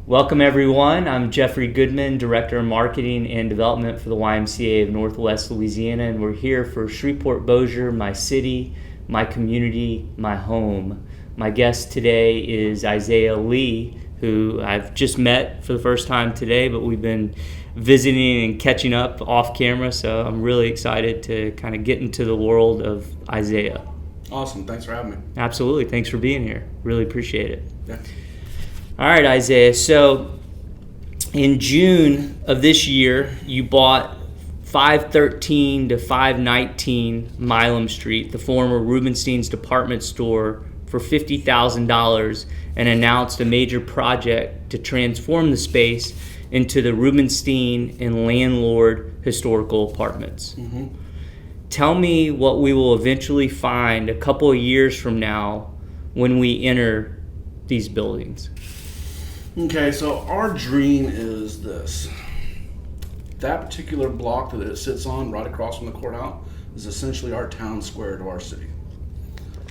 Welcome everyone. I'm Jeffrey Goodman, Director of Marketing and Development for the YMCA of Northwest Louisiana, and we're here for Shreveport-Bossier, my city, my community, my home. My guest today is Isaiah Lee, who I've just met for the first time today, but we've been visiting and catching up off camera, so I'm really excited to kind of get into the world of Isaiah. Awesome. Thanks for having me. Absolutely. Thanks for being here. Really appreciate it. Yeah. All right, Isaiah. So in June of this year, you bought 513 to 519 Milam Street, the former Rubenstein's department store, for $50,000 and announced a major project to transform the space into the Rubenstein and Landlord historical apartments. Mm-hmm. Tell me what we will eventually find a couple of years from now when we enter these buildings. Okay, so our dream is this. That particular block that it sits on, right across from the courthouse, is essentially our town square to our city.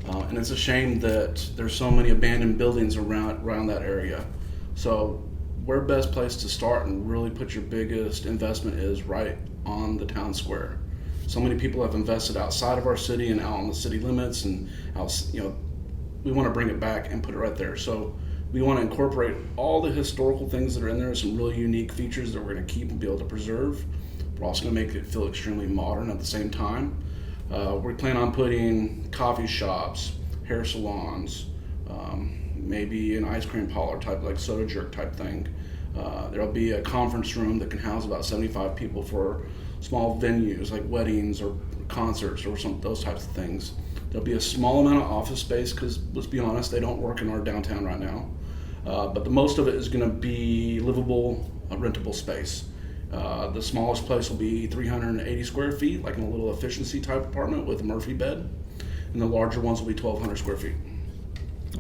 And it's a shame that there's so many abandoned buildings around that area. So where best place to start and really put your biggest investment is right on the town square. So many people have invested outside of our city and out on the city limits, and we want to bring it back and put it right there. So we want to incorporate all the historical things that are in there, some really unique features that we're going to keep and be able to preserve. We're also going to make it feel extremely modern at the same time. We plan on putting coffee shops, hair salons, maybe an ice cream parlor type, like soda jerk type thing. There'll be a conference room that can house about 75 people for small venues like weddings or concerts or those types of things. There'll be a small amount of office space because, let's be honest, they don't work in our downtown right now. But the most of it is going to be livable, rentable space. The smallest place will be 380 square feet, like in a little efficiency type apartment with a Murphy bed. And the larger ones will be 1,200 square feet.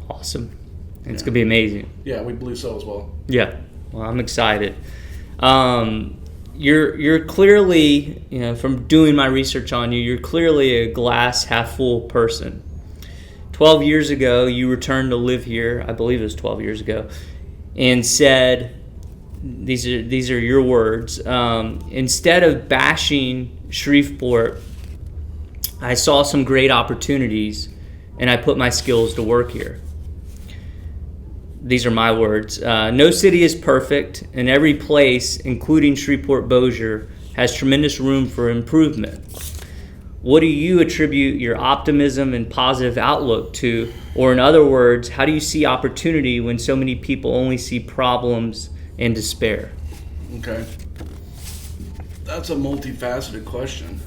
Awesome. It's going to be amazing. Yeah, we believe so as well. Yeah. Well, I'm excited. You're clearly, from doing my research on you, you're clearly a glass half full person. 12 years ago, you returned to live here, I believe it was 12 years ago, and said, these are your words, instead of bashing Shreveport, I saw some great opportunities and I put my skills to work here. These are my words. No city is perfect, and every place, including Shreveport-Bossier, has tremendous room for improvement. What do you attribute your optimism and positive outlook to? Or in other words, how do you see opportunity when so many people only see problems and despair? Okay. That's a multifaceted question.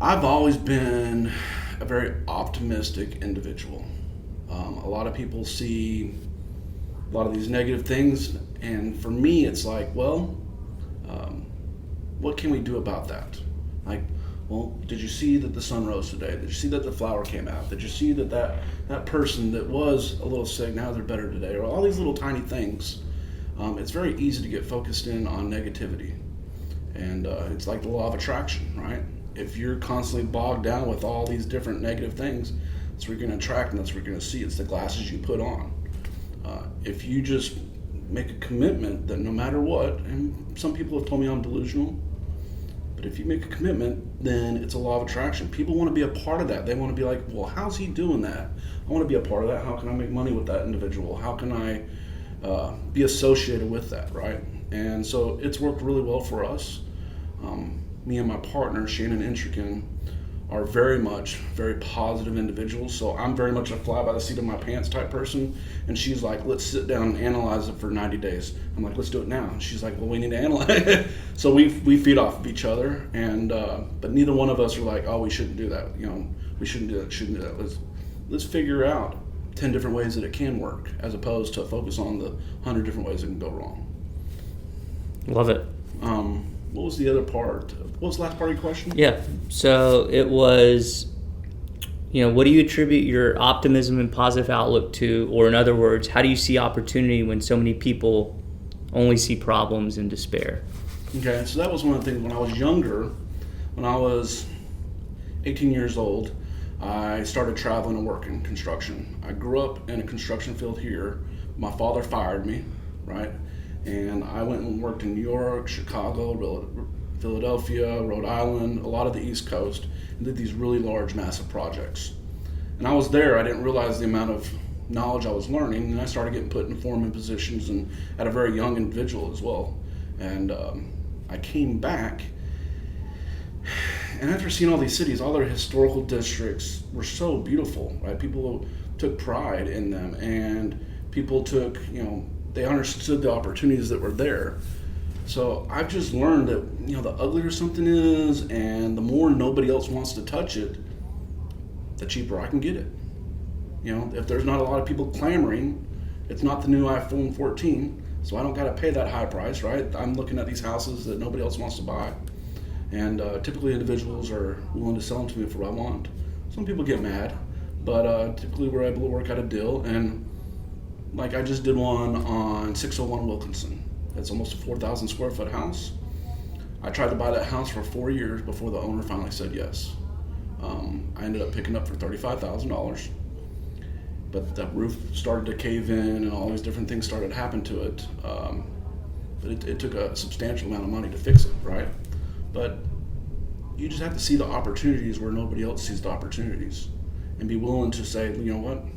I've always been a very optimistic individual. A lot of people see a lot of these negative things, and for me it's like, well, what can we do about that? Like, well, did you see that the sun rose today? Did you see that the flower came out? Did you see that person that was a little sick, now they're better today? Or all these little tiny things. It's very easy to get focused in on negativity, and it's like the law of attraction, right? If you're constantly bogged down with all these different negative things, that's what you're going to attract, and that's what you're going to see. It's the glasses you put on. If you just make a commitment that no matter what, and some people have told me I'm delusional, but if you make a commitment, then it's a law of attraction. People want to be a part of that. They want to be like, well, how's he doing that? I want to be a part of that. How can I make money with that individual? How can I be associated with that, right? And so it's worked really well for us. Me and my partner, Shannon Intrican, are very positive individuals. So I'm very much a fly by the seat of my pants type person. And she's like, let's sit down and analyze it for 90 days. I'm like, let's do it now. And she's like, well, we need to analyze it. So we feed off of each other. And but neither one of us are like, oh, we shouldn't do that. We shouldn't do that. Let's figure out 10 different ways that it can work, as opposed to focus on the 100 different ways it can go wrong. Love it. What was the other part? What was the last part of your question? Yeah. So it was, what do you attribute your optimism and positive outlook to? Or in other words, how do you see opportunity when so many people only see problems and despair? Okay, so that was one of the things when I was younger, when I was 18 years old, I started traveling and working construction. I grew up in a construction field here. My father fired me, right? And I went and worked in New York, Chicago, Philadelphia, Rhode Island, a lot of the East Coast, and did these really large, massive projects. And I was there, I didn't realize the amount of knowledge I was learning, and I started getting put in foreman positions and at a very young individual as well. And I came back, and after seeing all these cities, all their historical districts were so beautiful, right? People took pride in them, and people took, they understood the opportunities that were there. So I've just learned that, the uglier something is, and the more nobody else wants to touch it, the cheaper I can get it. If there's not a lot of people clamoring, it's not the new iPhone 14, so I don't got to pay that high price, right? I'm looking at these houses that nobody else wants to buy, and typically individuals are willing to sell them to me for what I want. Some people get mad, but typically we're able to work out a deal. And like I just did one on 601 Wilkinson. It's almost a 4,000 square foot house. I tried to buy that house for 4 years before the owner finally said yes. I ended up picking up for $35,000. But the roof started to cave in and all these different things started to happen to it. But it took a substantial amount of money to fix it, right? But you just have to see the opportunities where nobody else sees the opportunities and be willing to say, you know what, no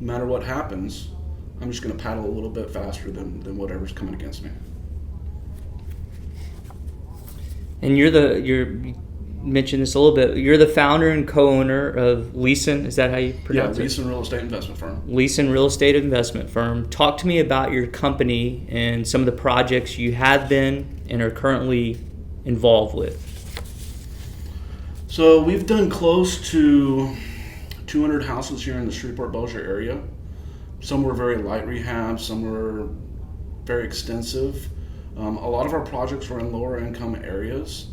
matter what happens, I'm just going to paddle a little bit faster than whatever's coming against me. And you mentioned this a little bit. You're the founder and co-owner of Leeson. Is that how you pronounce it? Yeah, Leeson Real Estate Investment Firm. Leeson Real Estate Investment Firm. Talk to me about your company and some of the projects you have been and are currently involved with. So we've done close to 200 houses here in the Shreveport-Bossier area. Some were very light rehab, some were very extensive. A lot of our projects were in lower income areas.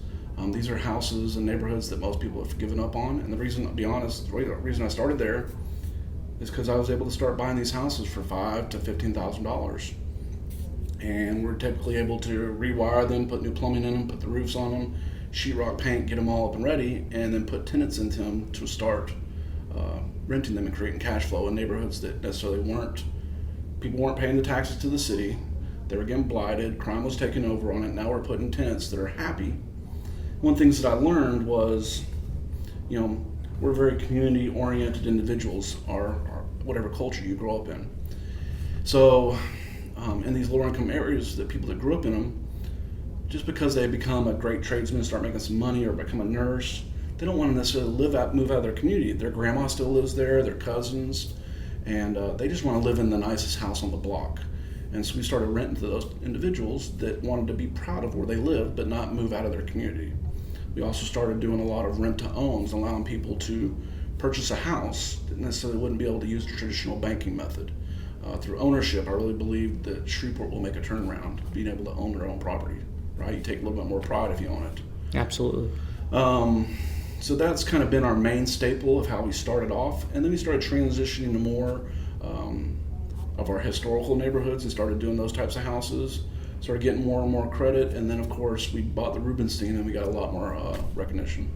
These are houses and neighborhoods that most people have given up on. And the reason, to be honest, the reason I started there is because I was able to start buying these houses for $5,000 to $15,000. And we're typically able to rewire them, put new plumbing in them, put the roofs on them, sheetrock paint, get them all up and ready, and then put tenants into them to start renting them and creating cash flow in neighborhoods that necessarily people weren't paying the taxes to the city. They were getting blighted, crime was taking over on it. Now we're putting tenants that are happy. One of the things that I learned was, we're very community-oriented individuals, or whatever culture you grow up in. So in these lower-income areas, the people that grew up in them, just because they become a great tradesman, start making some money, or become a nurse, they don't want to necessarily move out of their community. Their grandma still lives there, their cousins, and they just want to live in the nicest house on the block. And so we started renting to those individuals that wanted to be proud of where they live, but not move out of their community. We also started doing a lot of rent-to-owns, allowing people to purchase a house that necessarily wouldn't be able to use the traditional banking method. Through ownership, I really believe that Shreveport will make a turnaround, being able to own their own property, right? You take a little bit more pride if you own it. Absolutely. So that's kind of been our main staple of how we started off. And then we started transitioning to more of our historical neighborhoods and started doing those types of houses. Started getting more and more credit, and then of course we bought the Rubenstein and we got a lot more recognition.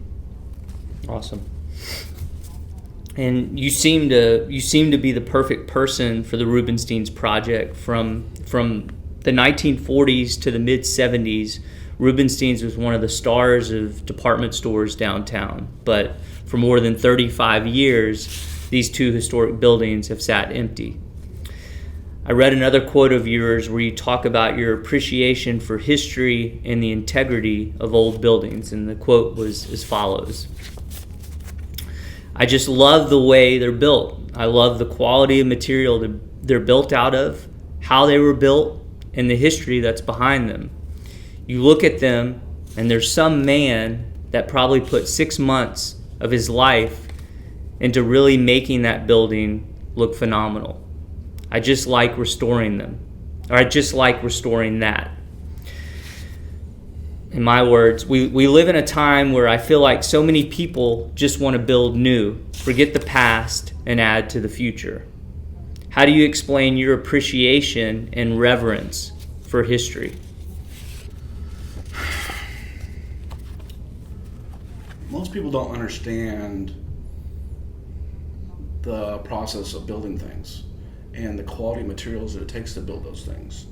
Awesome. And you seem to be the perfect person for the Rubenstein's project. From the 1940s to the mid 70s, Rubenstein's was one of the stars of department stores downtown. But for more than 35 years, these two historic buildings have sat empty. I read another quote of yours where you talk about your appreciation for history and the integrity of old buildings, and the quote was as follows: "I just love the way they're built. I love the quality of material that they're built out of, how they were built, and the history that's behind them. You look at them, and there's some man that probably put 6 months of his life into really making that building look phenomenal. I just like restoring them, or I just like restoring that." In my words, we live in a time where I feel like so many people just want to build new, forget the past, and add to the future. How do you explain your appreciation and reverence for history? Most people don't understand the process of building things and the quality materials that it takes to build those things.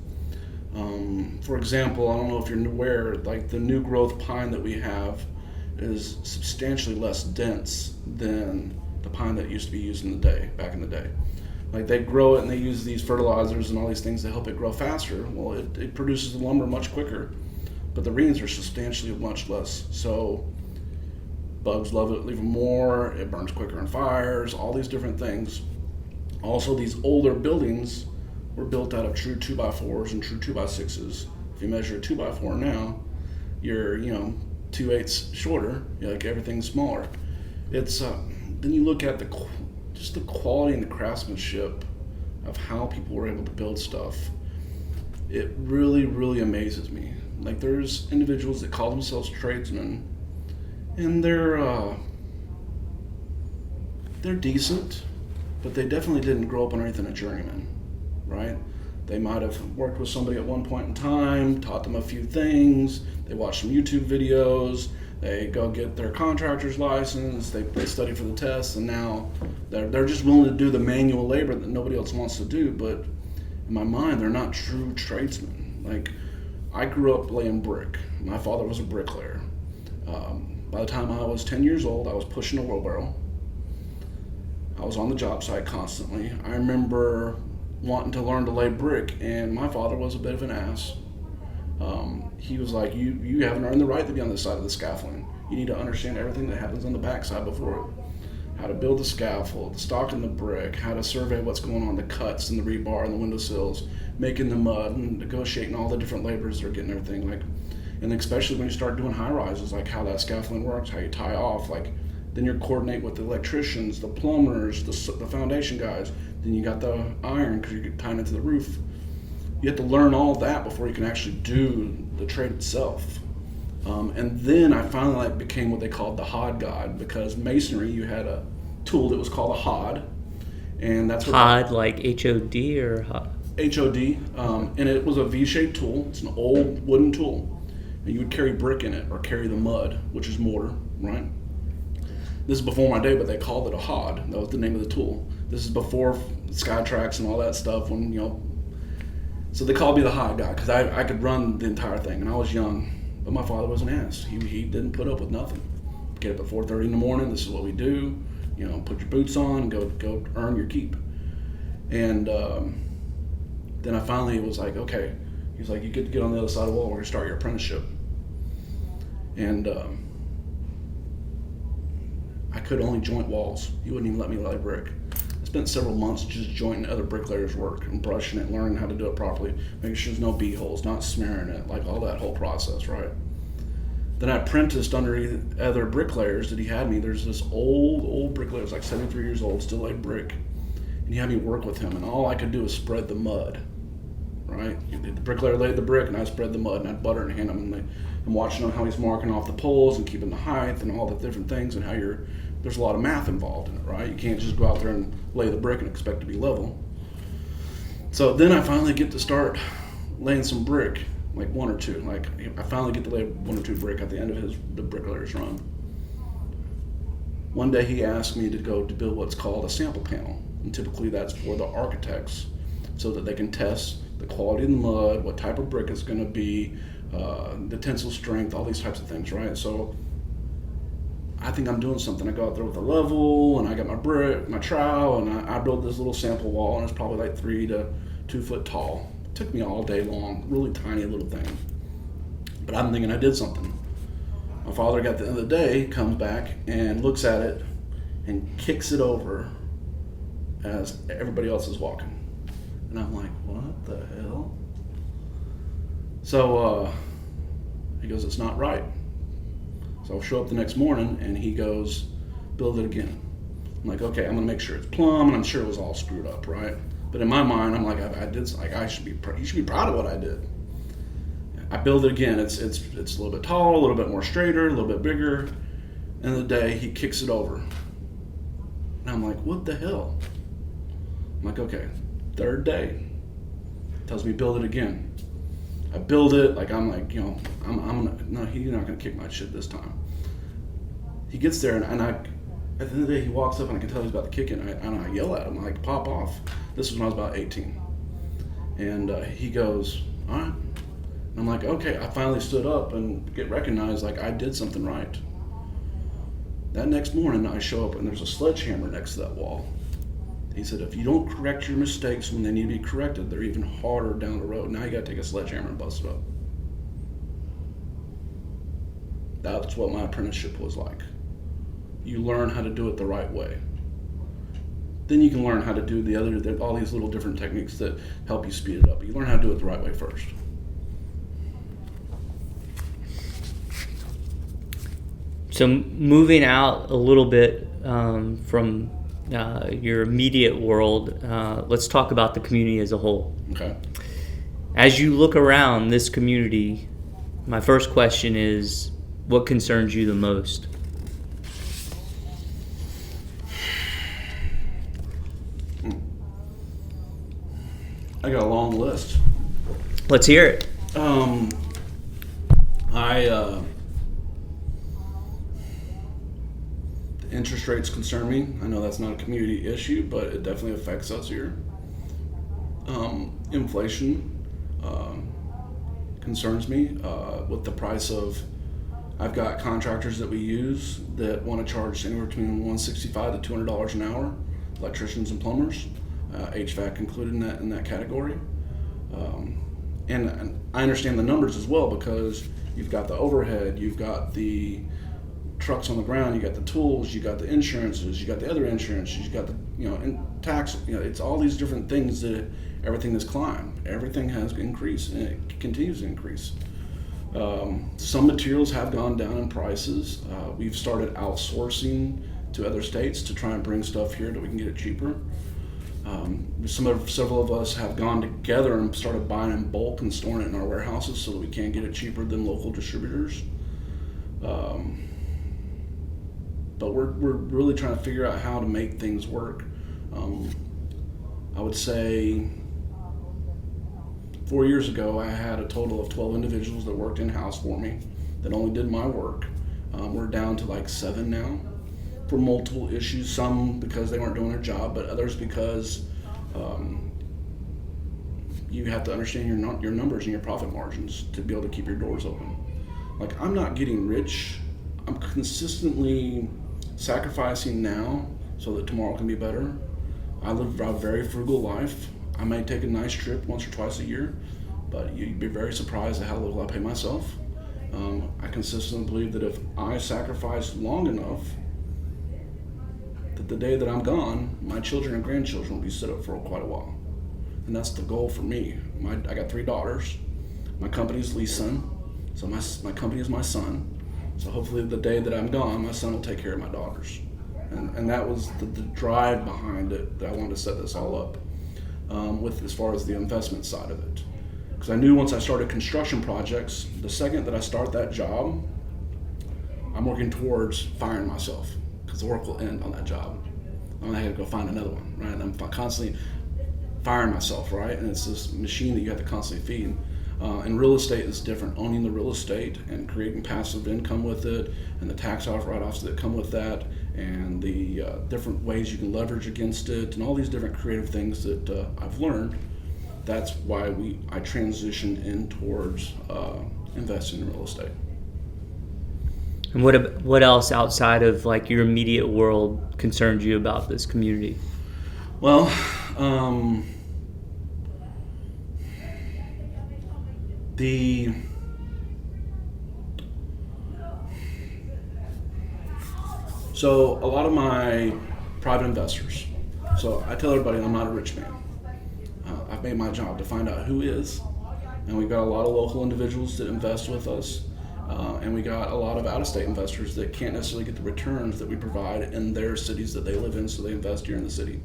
For example, I don't know if you're aware, like the new growth pine that we have is substantially less dense than the pine that used to be used back in the day. Like they grow it and they use these fertilizers and all these things to help it grow faster. Well, it produces the lumber much quicker, but the reams are substantially much less. So bugs love it even more. It burns quicker in fires, all these different things. Also, these older buildings were built out of true 2x4s and true 2x6s. If you measure a 2x4 now, you're 2/8 shorter. Like everything's smaller. It's then you look at just the quality and the craftsmanship of how people were able to build stuff. It really, really amazes me. Like there's individuals that call themselves tradesmen, and they're decent, but they definitely didn't grow up underneath a journeyman, right? They might have worked with somebody at one point in time, taught them a few things, they watched some YouTube videos, they go get their contractor's license, they study for the tests, and now they're just willing to do the manual labor that nobody else wants to do. But in my mind, they're not true tradesmen. Like, I grew up laying brick. My father was a bricklayer. By the time I was 10 years old, I was pushing a wheelbarrow. I was on the job site constantly. I remember wanting to learn to lay brick, and my father was a bit of an ass. He was like, you haven't earned the right to be on this side of the scaffolding. You need to understand everything that happens on the backside before it. How to build the scaffold, stocking the brick, how to survey what's going on, the cuts and the rebar and the windowsills, making the mud and negotiating all the different labors that are getting everything. Like, and especially when you start doing high rises, like how that scaffolding works, how you tie off, like then you coordinate with the electricians, the plumbers, the foundation guys. Then you got the iron because you're tying it to the roof. You have to learn all that before you can actually do the trade itself. And then I finally became what they called the hod god, because masonry, you had a tool that was called a hod, and that's what Hod, like HOD or hod? HOD, and it was a V-shaped tool. It's an old wooden tool, and you would carry brick in it or carry the mud, which is mortar, right? This is before my day, but they called it a hod. That was the name of the tool. This is before Skytrax and all that stuff. So they called me the hod guy because I could run the entire thing, and I was young. But my father was an ass. He didn't put up with nothing. Get up at 4:30 in the morning. This is what we do. Put your boots on and go earn your keep. And then I finally was like, okay. He's like, you get to get on the other side of the wall. We're gonna start your apprenticeship. And I could only joint walls. He wouldn't even let me lay brick. I spent several months just jointing other bricklayers' work and brushing it, learning how to do it properly, making sure there's no B-holes, not smearing it, like all that whole process, right? Then I apprenticed under other bricklayers that he had me. There's this old bricklayer, like 73 years old, still laid brick. And he had me work with him, and all I could do was spread the mud, right? The bricklayer laid the brick, and I spread the mud, and I'd butter it and hand him. And I'm watching him how he's marking off the poles and keeping the height and all the different things, and how there's a lot of math involved in it, right? You can't just go out there and lay the brick and expect to be level. So then I finally get to start laying some brick, like one or two. Like I finally get to lay one or two brick at the end of the bricklayer's run. One day he asked me to go to build what's called a sample panel, and typically that's for the architects, so that they can test the quality of the mud, what type of brick it's going to be, the tensile strength, all these types of things, right? So I think I'm doing something. I go out there with a level, and I got my brick, my trowel, and I build this little sample wall, and it's probably like 3 to 2 foot tall. It took me all day long, really tiny little thing. But I'm thinking I did something. My father, at the end of the day, comes back and looks at it and kicks it over as everybody else is walking. And I'm like, what the hell? So he goes, it's not right. So I'll show up the next morning, and he goes, build it again. I'm like, okay, I'm gonna make sure it's plumb, and I'm sure it was all screwed up, right? But in my mind, I'm like, he should be proud of what I did. I build it again. It's a little bit taller, a little bit more straighter, a little bit bigger. End of the day, he kicks it over, and I'm like, what the hell? I'm like, okay, third day, tells me build it again. I build it, like I'm like, he's not gonna kick my shit this time. He gets there, and I at the end of the day, he walks up and I can tell he's about to kick it, and I yell at him, like, pop off. This was when I was about 18. And he goes, all right. And I'm like, okay. I finally stood up and get recognized, like I did something right. That next morning, I show up and there's a sledgehammer next to that wall. He said, if you don't correct your mistakes when they need to be corrected, they're even harder down the road. Now you got to take a sledgehammer and bust it up. That's what my apprenticeship was like. You learn how to do it the right way. Then you can learn how to do all these little different techniques that help you speed it up. But you learn how to do it the right way first. So moving out a little bit from your immediate world, let's talk about the community as a whole. Okay. As you look around this community, my first question is, what concerns you the most? I got a long list. Let's hear it. The interest rates concern me. I know that's not a community issue, but it definitely affects us here. Inflation concerns me with the price of. I've got contractors that we use that want to charge anywhere between $165 to $200 an hour, electricians and plumbers, HVAC included in that category. And I understand the numbers as well, because you've got the overhead, you've got the trucks on the ground, you got the tools, you got the insurances, you got the other insurances, you got the tax. It's all these different things that everything has climbed. Everything has increased, and it continues to increase. Some materials have gone down in prices. We've started outsourcing to other states to try and bring stuff here that we can get it cheaper. Several of us have gone together and started buying in bulk and storing it in our warehouses so that we can get it cheaper than local distributors. But we're really trying to figure out how to make things work. I would say 4 years ago, I had a total of 12 individuals that worked in-house for me that only did my work. We're down to like 7 now for multiple issues, some because they weren't doing their job, but others because you have to understand your numbers and your profit margins to be able to keep your doors open. Like, I'm not getting rich. I'm consistently sacrificing now so that tomorrow can be better. I live a very frugal life. I may take a nice trip once or twice a year, but you'd be very surprised at how little I pay myself. I consistently believe that if I sacrifice long enough, that the day that I'm gone, my children and grandchildren will be set up for quite a while. And that's the goal for me. I got 3 daughters. My company's Leeson, so my company is my son. So hopefully the day that I'm gone, my son will take care of my daughters. And that was the drive behind it, that I wanted to set this all up with as far as the investment side of it. Because I knew once I started construction projects, the second that I start that job, I'm working towards firing myself, because the work will end on that job. I'm gonna have to go find another one, right? And I'm constantly firing myself, right? And it's this machine that you have to constantly feed. And real estate is different. Owning the real estate and creating passive income with it, and the tax write-offs that come with that, and the different ways you can leverage against it, and all these different creative things that I've learned. That's why I transitioned in towards investing in real estate. And what else outside of like your immediate world concerns you about this community? Well, so a lot of my private investors. So I tell everybody I'm not a rich man. I've made my job to find out who is, and we've got a lot of local individuals that invest with us. And we got a lot of out-of-state investors that can't necessarily get the returns that we provide in their cities that they live in, so they invest here in the city.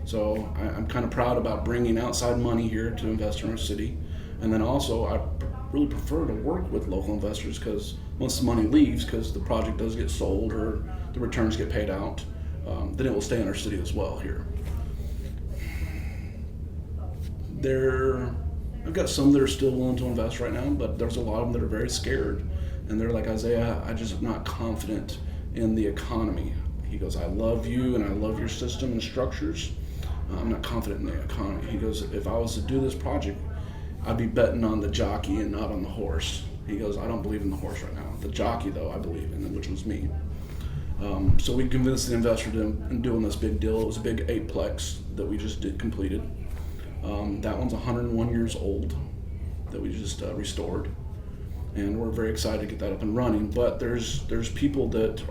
So I'm kind of proud about bringing outside money here to invest in our city. And then also, I really prefer to work with local investors, because once the money leaves, because the project does get sold or the returns get paid out, then it will stay in our city as well here. I've got some that are still willing to invest right now, but there's a lot of them that are very scared. And they're like, Isaiah, I just am not confident in the economy. He goes, I love you and I love your system and structures. I'm not confident in the economy. He goes, if I was to do this project, I'd be betting on the jockey and not on the horse. He goes, I don't believe in the horse right now. The jockey, though, I believe in, which was me. So we convinced the investor in doing this big deal. It was a big 8-plex that we just completed. That one's 101 years old that we just restored. And we're very excited to get that up and running. But there's people that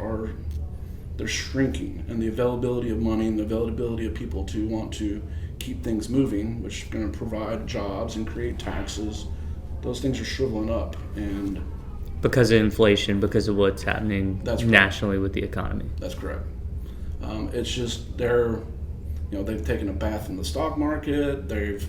they're shrinking, and the availability of money and the availability of people to want to keep things moving, which is going to provide jobs and create taxes, those things are shriveling up. And because of inflation, because of what's happening nationally with the economy. That's correct. It's just they've taken a bath in the stock market. They've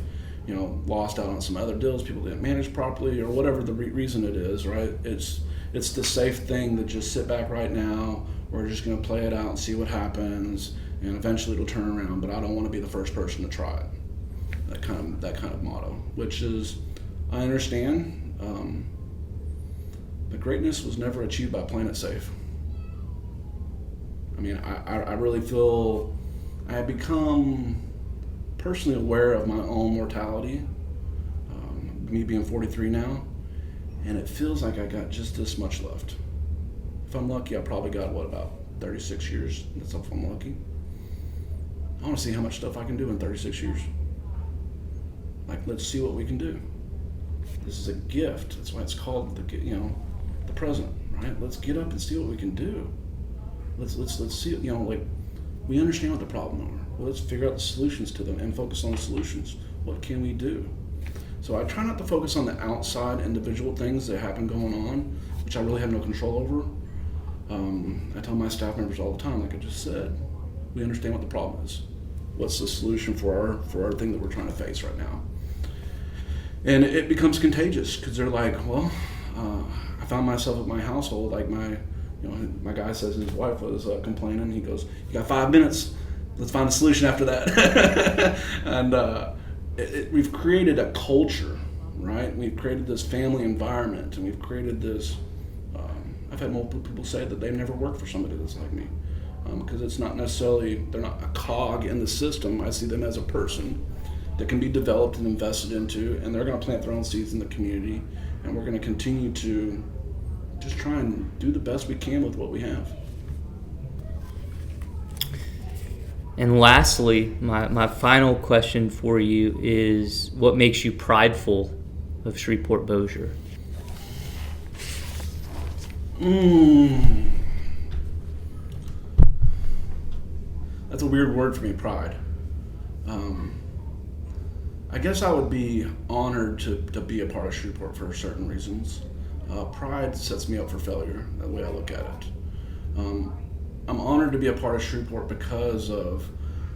lost out on some other deals. People didn't manage properly, or whatever the reason it is. Right? It's the safe thing to just sit back right now. We're just going to play it out and see what happens, and eventually it'll turn around. But I don't want to be the first person to try it. That kind of motto, which is, I understand. But greatness was never achieved by playing it safe. I mean, I really feel I have become personally aware of my own mortality, me being 43 now, and it feels like I got just this much left. If I'm lucky, I probably got, about 36 years? That's if I'm lucky. I want to see how much stuff I can do in 36 years. Like, let's see what we can do. This is a gift. That's why it's called the present, right? Let's get up and see what we can do. Let's see, we understand what the problem are. Well, let's figure out the solutions to them and focus on the solutions. What can we do? So I try not to focus on the outside individual things that happen going on, which I really have no control over. I tell my staff members all the time, like I just said, we understand what the problem is. What's the solution for our thing that we're trying to face right now? And it becomes contagious because they're like, well, I found myself at my household, like my guy says his wife was complaining. He goes, you got 5 minutes. Let's find a solution after that. And we've created a culture, right? We've created this family environment, and we've created this. I've had multiple people say that they've never worked for somebody that's like me, because it's not necessarily, they're not a cog in the system. I see them as a person that can be developed and invested into, and they're going to plant their own seeds in the community, and we're going to continue to just try and do the best we can with what we have. And lastly, my final question for you is, what makes you prideful of Shreveport-Bossier? That's a weird word for me, pride. I guess I would be honored to be a part of Shreveport for certain reasons. Pride sets me up for failure, the way I look at it. I'm honored to be a part of Shreveport because of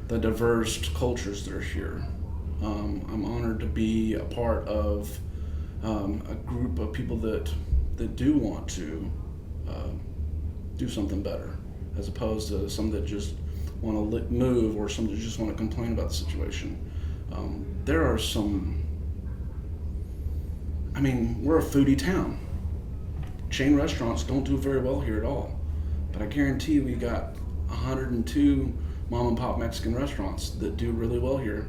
the diverse cultures that are here. I'm honored to be a part of a group of people that do want to do something better, as opposed to some that just want to move, or some that just want to complain about the situation. There are some, we're a foodie town. Chain restaurants don't do very well here at all. But I guarantee we got 102 mom and pop Mexican restaurants that do really well here,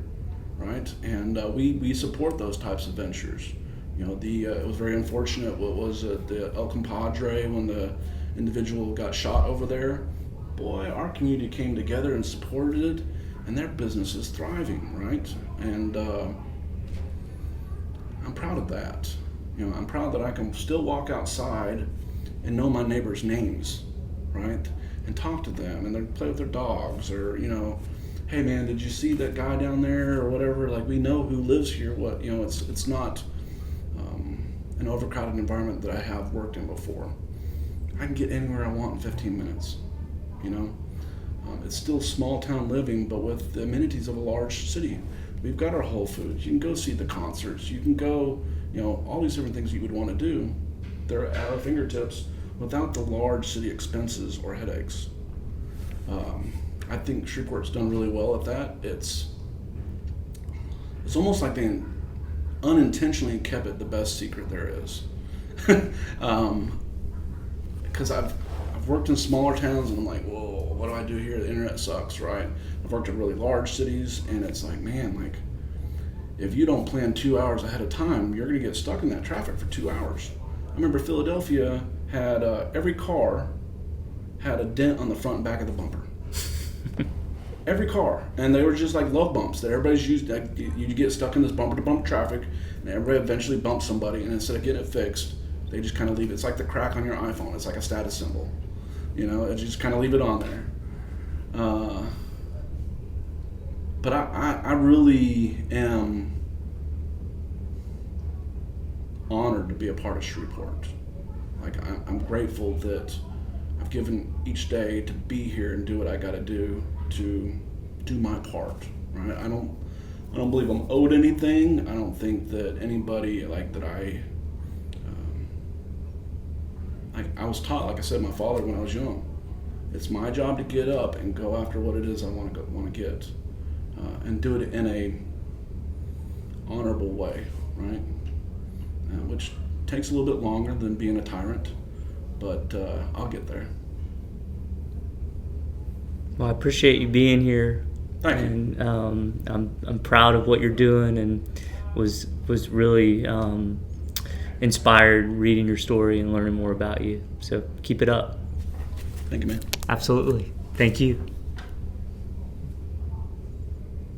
right? And we support those types of ventures. It was very unfortunate what was the El Compadre, when the individual got shot over there. Boy, our community came together and supported it, and their business is thriving, right? And I'm proud of that. I'm proud that I can still walk outside and know my neighbors' names, right? And talk to them, and they play with their dogs, or hey man, did you see that guy down there, or whatever? Like, we know who lives here. What it's not an overcrowded environment that I have worked in before. I can get anywhere I want in 15 minutes. It's still small town living, but with the amenities of a large city. We've got our Whole Foods. You can go see the concerts. You can go, all these different things you would want to do. They're at our fingertips without the large city expenses or headaches. I think Shreveport's done really well at that. It's almost like they unintentionally kept it the best secret there is. Because I've I've worked in smaller towns, and I'm like, whoa, what do I do here? The internet sucks, right? I've worked in really large cities, and it's like, man, like, if you don't plan 2 hours ahead of time, you're going to get stuck in that traffic for 2 hours. I remember Philadelphia had every car had a dent on the front and back of the bumper. Every car, and they were just like love bumps that everybody's used. Like, you get stuck in this bumper-to-bumper traffic, and everybody eventually bumps somebody, and instead of getting it fixed, they just kind of leave it. It's like the crack on your iPhone. It's like a status symbol. You know, you just kind of leave it on there. But I really am honored to be a part of Shreveport. Like, I'm grateful that I've given each day to be here and do what I got to do my part. Right? I don't believe I'm owed anything. I don't think that anybody like that I was taught, like I said, my father when I was young. It's my job to get up and go after what it is I want to get, and do it in a honorable way, right? Which takes a little bit longer than being a tyrant, but I'll get there. Well, I appreciate you being here. Thank you. And I'm proud of what you're doing, and was really inspired reading your story and learning more about you. So keep it up. Thank you, man. Absolutely. Thank you.